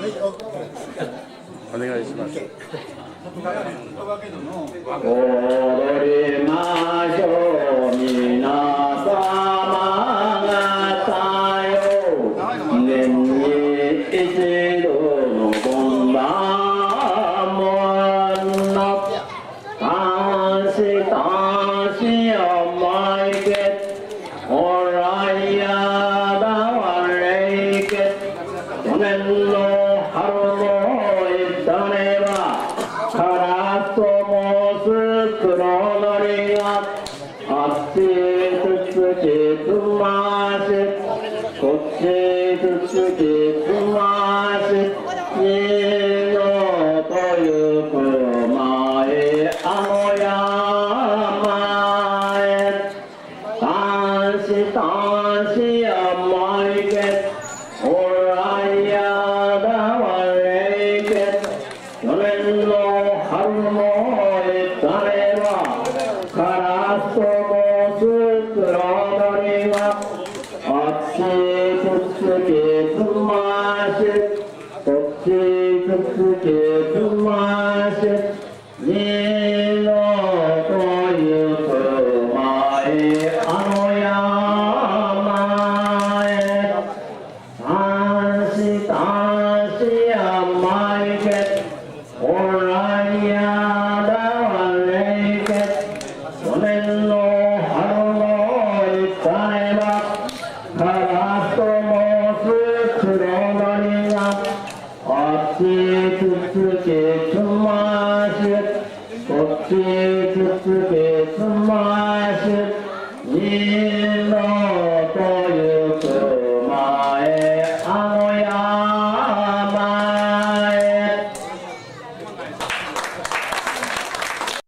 お願いします。踊りましょう皆様方よ、年に一度の今晩もの男子男子をまいけおらやだわれいけ去年の春の痛ねばからと申す黒のりがあっちつつきつましこっちつつきつまし二のとゆく前あの山へ男子男子やまいけおらやだわれいけ去年の春の痛れはからすと申す黒鳥があっちつつきつましこっちつつきつまし二のとゆく前あの山へ男子男子やまいけおらやだわれいけ去年の春の痛ねばからすと申す黒鳥があっち